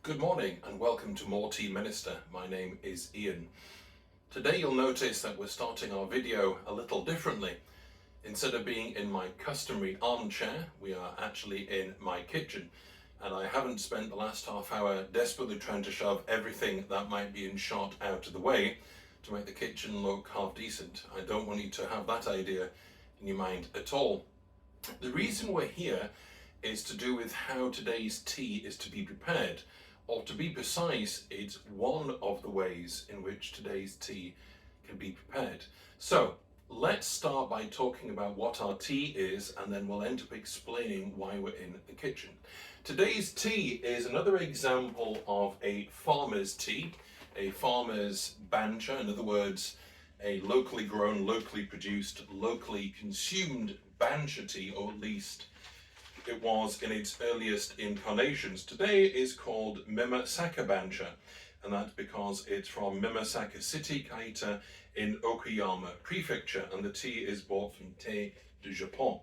Good morning and welcome to More Tea Minister. My name is Ian. Today you'll notice that we're starting our video a little differently. Instead of being in my customary armchair, we are actually in my kitchen. And I haven't spent the last half hour desperately trying to shove everything that might be in shot out of the way to make the kitchen look half decent. I don't want you to have that idea in your mind at all. The reason we're here is to do with how today's tea is to be prepared. Or to be precise, it's one of the ways in which today's tea can be prepared. So let's start by talking about what our tea is, and then we'll end up explaining why we're in the kitchen. Today's tea is another example of a farmer's tea, a farmer's bancha, in other words, a locally grown, locally produced, locally consumed bancha tea, or at least it was in its earliest incarnations. Today is called Mimasaka Bancha, and that's because it's from Mimasaka City, Kaita, in Okayama Prefecture, and the tea is bought from Thé du Japon,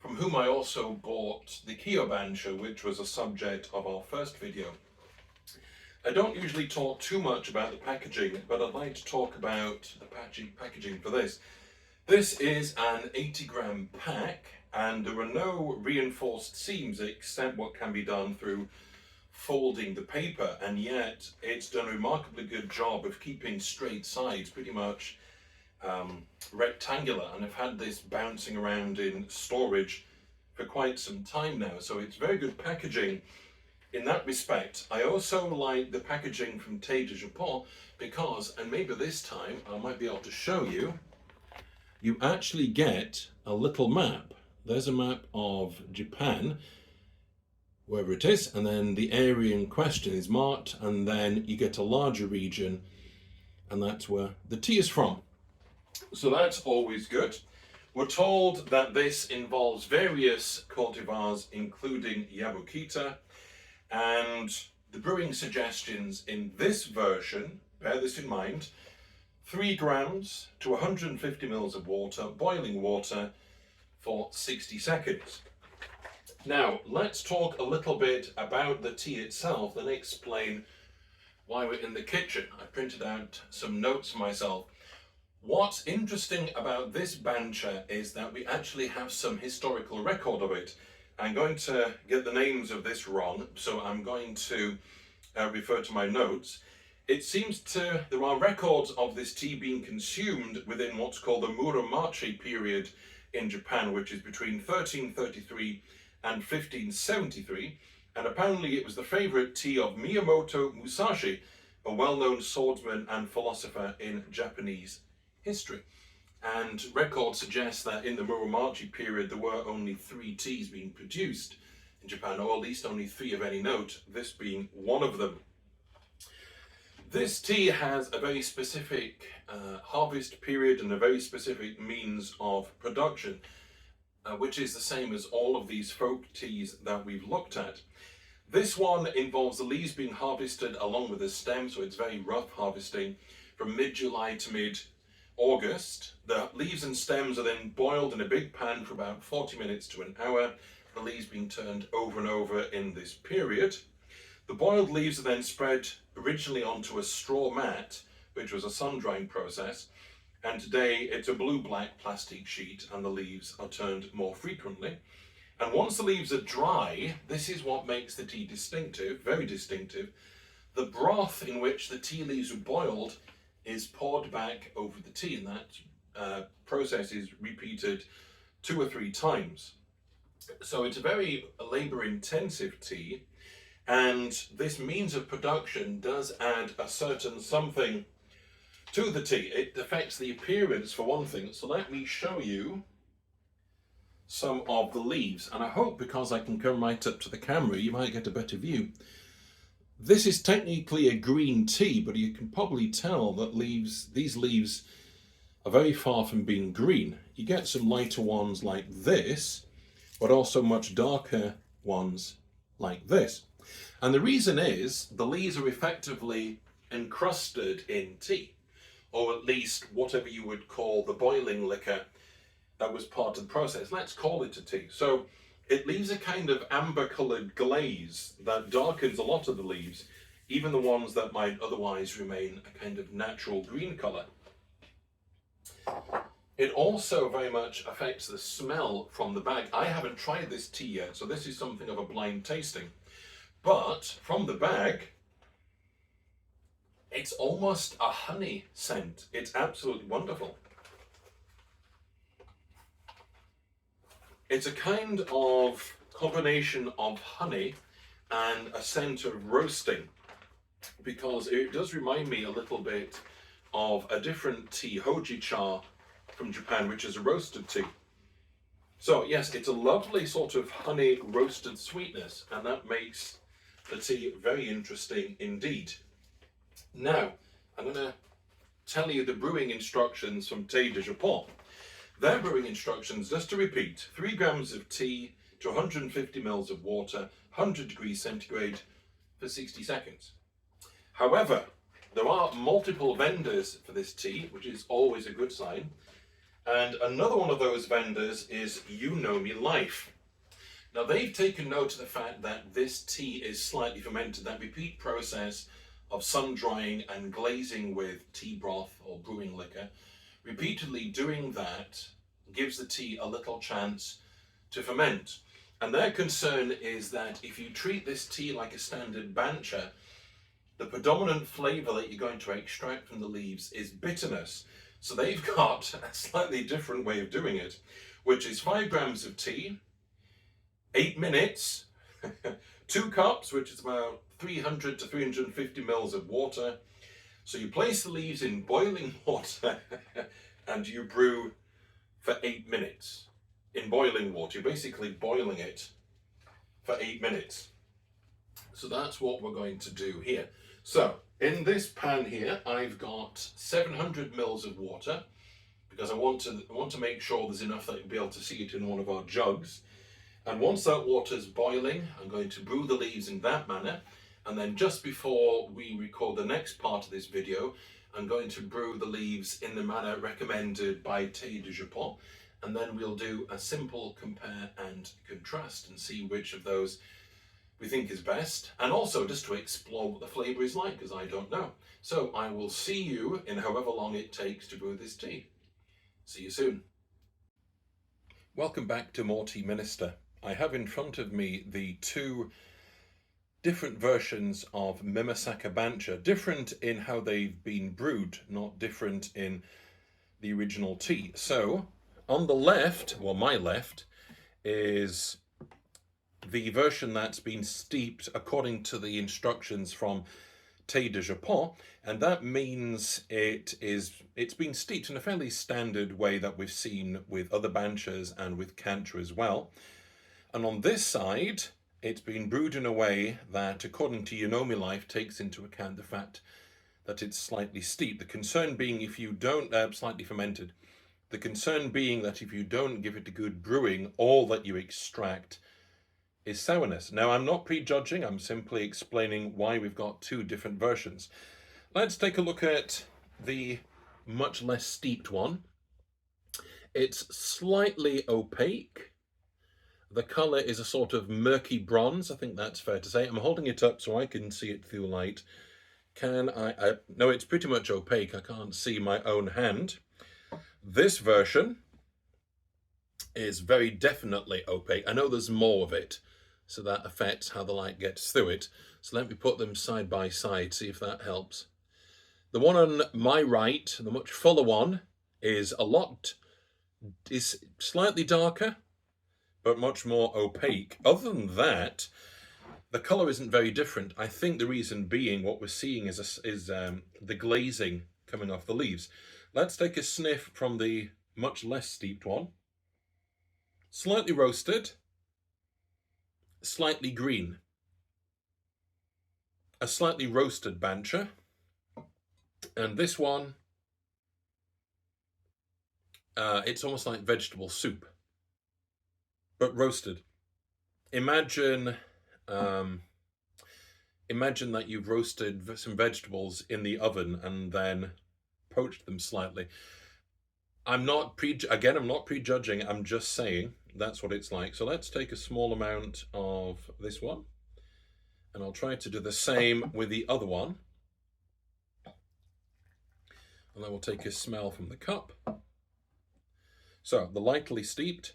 from whom I also bought the Kyo Bancha, which was a subject of our first video. I don't usually talk too much about the packaging, but I'd like to talk about the packaging for this. This is an 80-gram pack, and there are no reinforced seams except what can be done through folding the paper, and yet it's done a remarkably good job of keeping straight sides, pretty much rectangular, and I've had this bouncing around in storage for quite some time now, so it's very good packaging in that respect. I also like the packaging from Thé du Japon because, and maybe this time I might be able to show you, you actually get a little map. There's a map of Japan, wherever it is, and then the area in question is marked, and then you get a larger region, and that's where the tea is from. So that's always good. We're told that this involves various cultivars, including Yabukita, and the brewing suggestions in this version, bear this in mind, 3 grams to 150 mils of water, boiling water, for 60 seconds. Now, let's talk a little bit about the tea itself, then explain why we're in the kitchen. I printed out some notes for myself. What's interesting about this bancha is that we actually have some historical record of it. I'm going to get the names of this wrong, so I'm going to refer to my notes. It seems there are records of this tea being consumed within what's called the Muromachi period in Japan, which is between 1333 and 1573, and apparently it was the favorite tea of Miyamoto Musashi, a well-known swordsman and philosopher in Japanese history. And records suggest that in the Muromachi period there were only 3 teas being produced in Japan, or at least only 3 of any note, this being one of them. This tea has a very specific harvest period and a very specific means of production, which is the same as all of these folk teas that we've looked at. This one involves the leaves being harvested along with the stem, so it's very rough harvesting, from mid-July to mid-August. The leaves and stems are then boiled in a big pan for about 40 minutes to an hour, the leaves being turned over and over in this period. The boiled leaves are then spread originally onto a straw mat, which was a sun-drying process, and today it's a blue-black plastic sheet and the leaves are turned more frequently. And once the leaves are dry, this is what makes the tea distinctive, very distinctive. The broth in which the tea leaves were boiled is poured back over the tea, and that process is repeated 2 or 3 times. So it's a very labor-intensive tea, and this means of production does add a certain something to the tea. It affects the appearance for one thing. So let me show you some of the leaves, and I hope because I can come right up to the camera you might get a better view. This is technically a green tea, but you can probably tell that these leaves are very far from being green. You get some lighter ones like this, but also much darker ones like this. And the reason is the leaves are effectively encrusted in tea, or at least whatever you would call the boiling liquor that was part of the process. Let's call it a tea. So it leaves a kind of amber-coloured glaze that darkens a lot of the leaves, even the ones that might otherwise remain a kind of natural green colour. It also very much affects the smell from the bag. I haven't tried this tea yet, so this is something of a blind tasting. But from the bag, it's almost a honey scent. It's absolutely wonderful. It's a kind of combination of honey and a scent of roasting, because it does remind me a little bit of a different tea, hojicha from Japan, which is a roasted tea. So yes, it's a lovely sort of honey roasted sweetness, and that makes the tea very interesting indeed. Now, I'm going to tell you the brewing instructions from Thé de Japon. Their brewing instructions, just to repeat: 3 grams of tea to 150 mils of water, 100 degrees centigrade for 60 seconds. However, there are multiple vendors for this tea, which is always a good sign. And another one of those vendors is Yunomi.life. Now, they've taken note of the fact that this tea is slightly fermented. That repeat process of sun drying and glazing with tea broth or brewing liquor, repeatedly doing that gives the tea a little chance to ferment. And their concern is that if you treat this tea like a standard bancha, the predominant flavour that you're going to extract from the leaves is bitterness. So they've got a slightly different way of doing it, which is 5 grams of tea, 8 minutes, 2 cups, which is about 300 to 350 mils of water. So you place the leaves in boiling water and you brew for 8 minutes. In boiling water, you're basically boiling it for 8 minutes. So that's what we're going to do here. So in this pan here, I've got 700 mils of water, because I want to make sure there's enough that you'll be able to see it in one of our jugs. And once that water's boiling, I'm going to brew the leaves in that manner. And then just before we record the next part of this video, I'm going to brew the leaves in the manner recommended by Thé de Japon. And then we'll do a simple compare and contrast and see which of those we think is best, and also just to explore what the flavour is like, because I don't know. So I will see you in however long it takes to brew this tea. See you soon. Welcome back to More Tea Minister. I have in front of me the 2 different versions of Mimasaka Bancha, different in how they've been brewed, not different in the original tea. So on the left, well, my left, is the version that's been steeped according to the instructions from Thé de Japon, and that means it's been steeped in a fairly standard way that we've seen with other banchas and with Kancha as well. And on this side, it's been brewed in a way that, according to Yunomi.life, takes into account the fact that it's slightly steeped. The concern being if you don't, slightly fermented. The concern being that if you don't give it a good brewing, all that you extract is sourness. Now, I'm not prejudging, I'm simply explaining why we've got 2 different versions. Let's take a look at the much less steeped one. It's slightly opaque. The colour is a sort of murky bronze, I think that's fair to say. I'm holding it up so I can see it through light. Can I no, it's pretty much opaque. I can't see my own hand. This version is very definitely opaque. I know there's more of it, so that affects how the light gets through it. So let me put them side by side, see if that helps. The one on my right, the much fuller one, is slightly darker, but much more opaque. Other than that, the colour isn't very different. I think the reason being what we're seeing is the glazing coming off the leaves. Let's take a sniff from the much less steeped one. Slightly roasted, slightly green. A slightly roasted bancha. And this one, it's almost like vegetable soup, but roasted. Imagine that you've roasted some vegetables in the oven and then poached them slightly. I'm not prejudging. I'm just saying that's what it's like. So let's take a small amount of this one, and I'll try to do the same with the other one. And then we'll take a smell from the cup. So the lightly steeped,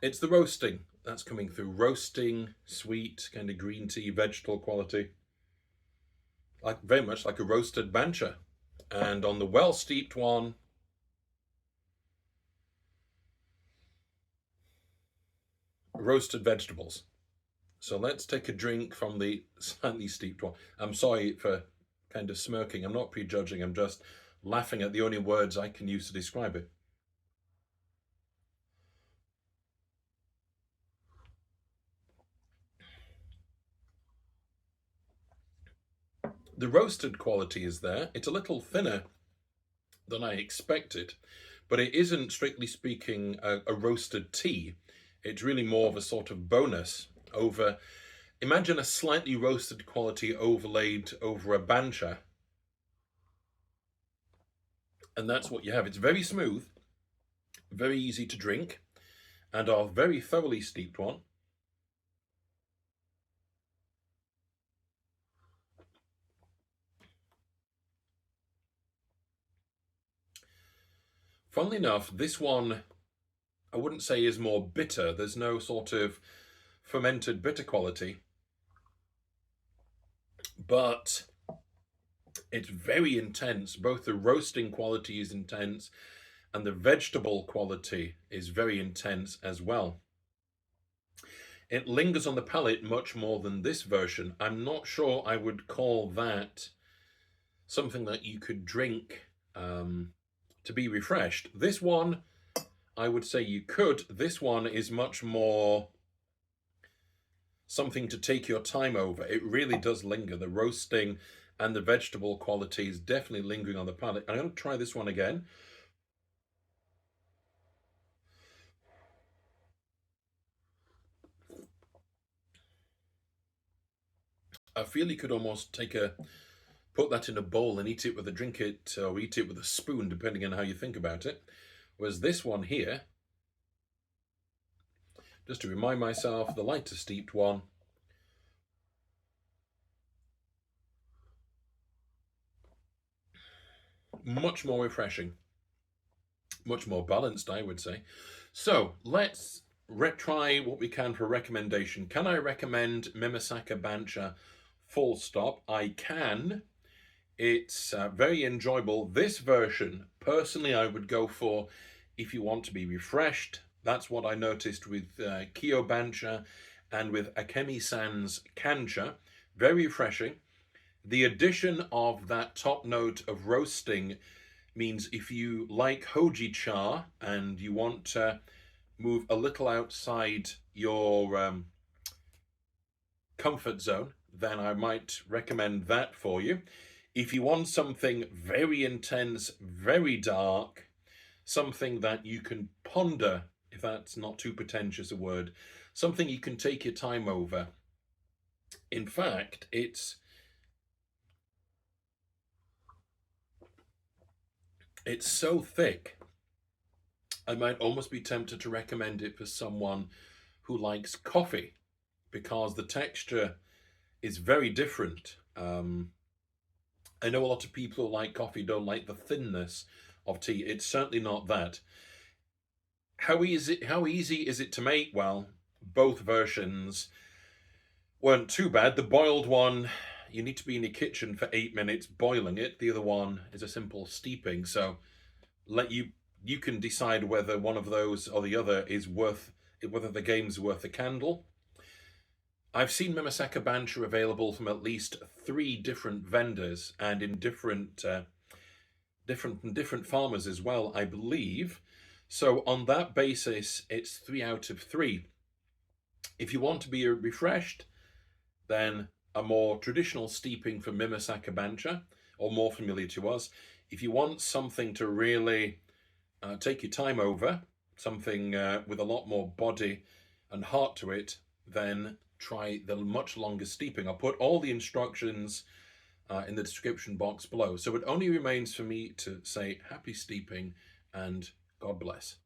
it's the roasting that's coming through. Roasting, sweet, kind of green tea, vegetable quality. Like very much like a roasted bancha. And on the well steeped one, roasted vegetables. So let's take a drink from the slightly steeped one. I'm sorry for kind of smirking. I'm not prejudging. I'm just laughing at the only words I can use to describe it. The roasted quality is there. It's a little thinner than I expected, but it isn't, strictly speaking, a roasted tea. It's really more of a sort of bonus over. Imagine a slightly roasted quality overlaid over a bancha, and that's what you have. It's very smooth, very easy to drink, and our very thoroughly steeped one. Funnily enough, this one I wouldn't say is more bitter. There's no sort of fermented bitter quality, but it's very intense. Both the roasting quality is intense and the vegetable quality is very intense as well. It lingers on the palate much more than this version. I'm not sure I would call that something that you could drink to be refreshed. This one, I would say you could. This one is much more something to take your time over. It really does linger. The roasting and the vegetable quality is definitely lingering on the palate. I'm going to try this one again. I feel you could almost put that in a bowl and eat it with or eat it with a spoon, depending on how you think about it. Whereas this one here, just to remind myself, the lighter steeped one, much more refreshing, much more balanced, I would say. So let's try what we can for a recommendation. Can I recommend Mimasaka Bancha full stop? I can. It's very enjoyable. This version, personally, I would go for if you want to be refreshed. That's what I noticed with Kyo Bancha and with Akemi-san's Kancha. Very refreshing. The addition of that top note of roasting means if you like hoji cha and you want to move a little outside your comfort zone, then I might recommend that for you. If you want something very intense, very dark, something that you can ponder, if that's not too pretentious a word, something you can take your time over. In fact, it's so thick, I might almost be tempted to recommend it for someone who likes coffee, because the texture is very different. I know a lot of people who like coffee don't like the thinness of tea. It's certainly not that. How easy is it to make? Well, both versions weren't too bad. The boiled one, you need to be in your kitchen for 8 minutes boiling it. The other one is a simple steeping. So you can decide whether one of those or the other is whether the game's worth a candle. I've seen Mimasaka Bancha available from at least 3 different vendors and in different farmers as well, I believe. So on that basis, it's 3 out of 3. If you want to be refreshed, then a more traditional steeping from Mimasaka Bancha, or more familiar to us. If you want something to really take your time over, something with a lot more body and heart to it, then try the much longer steeping. I'll put all the instructions in the description box below. So it only remains for me to say happy steeping and God bless.